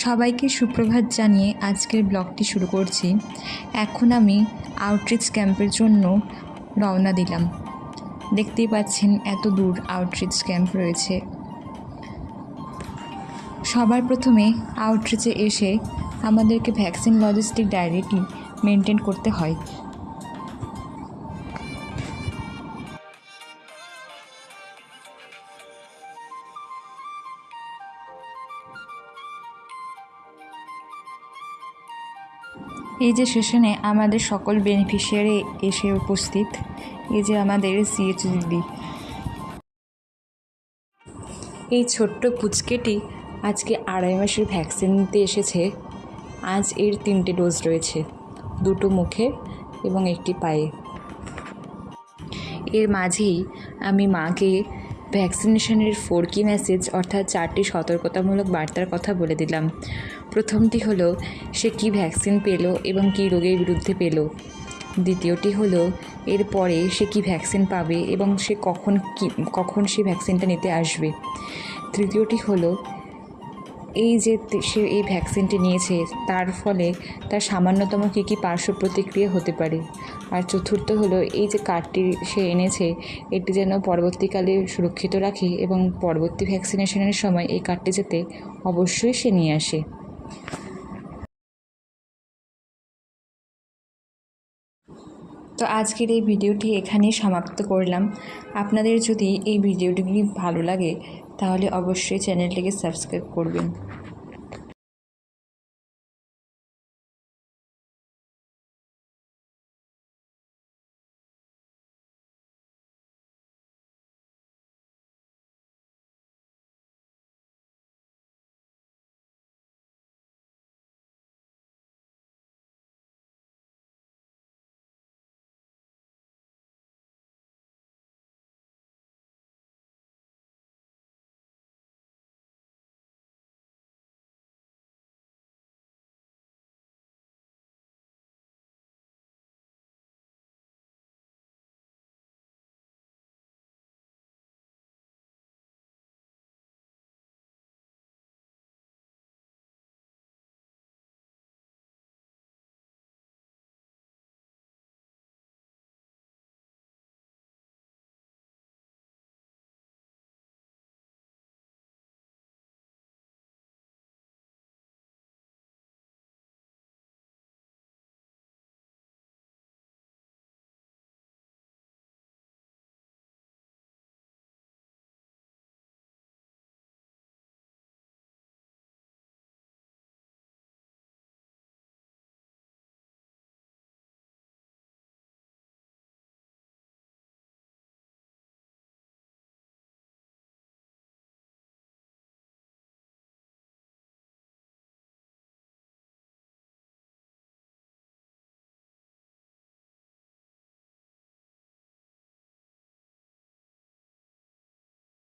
সবাইকে সুপ্রভাত জানিয়ে আজকের ব্লগটি শুরু করছি। এখন আমি আউটরিচ ক্যাম্পের জন্য রওনা দিলাম। দেখতেই পাচ্ছেন এত দূর আউটরিচ ক্যাম্প রয়েছে। সবার প্রথমে আউটরিচে এসে আমাদেরকে ভ্যাকসিন লজিস্টিক ডায়েরিটি মেনটেন করতে হয়। এই যে সেশনে আমাদের সকল বেনিফিশিয়ারি এসে উপস্থিত। এই যে আমাদের সিএইচ দিদি। এই ছোট্ট পুচকেটি আজকে 2.5 মাসের ভ্যাকসিন নিতে এসেছে। আজ এর 3টে ডোজ রয়েছে, 2টো মুখে এবং 1টি পায়ে। এর মাঝেই আমি মাকে ভ্যাকসিনেশনের 4 কি মেসেজ অর্থাৎ 4টি সতর্কতামূলক বার্তার কথা বলে দিলাম। প্রথমটি হলো সে কি ভ্যাকসিন পেল এবং কী রোগের বিরুদ্ধে পেল। দ্বিতীয়টি হলো এরপরে সে কি ভ্যাকসিন পাবে এবং সে কখন সে ভ্যাকসিনটা নিতে আসবে। তৃতীয়টি হলো এই যে সে এই ভ্যাকসিনটি নিয়েছে তার ফলে তার সামান্যতম কী পার্শ্ব প্রতিক্রিয়া হতে পারে। আর চতুর্থ হলো এই যে কার্ডটি সে এনেছে এটি যেন পরবর্তীকালে সুরক্ষিত রাখে এবং পরবর্তী ভ্যাকসিনেশনের সময় এই কার্ডটি যাতে অবশ্যই সে নিয়ে আসে। তো আজকের এই ভিডিওটি এখানেই সমাপ্ত করলাম। আপনাদের যদি এই ভিডিওটি ভালো লাগে তাহলে অবশ্যই চ্যানেলটিকে সাবস্ক্রাইব করবেন।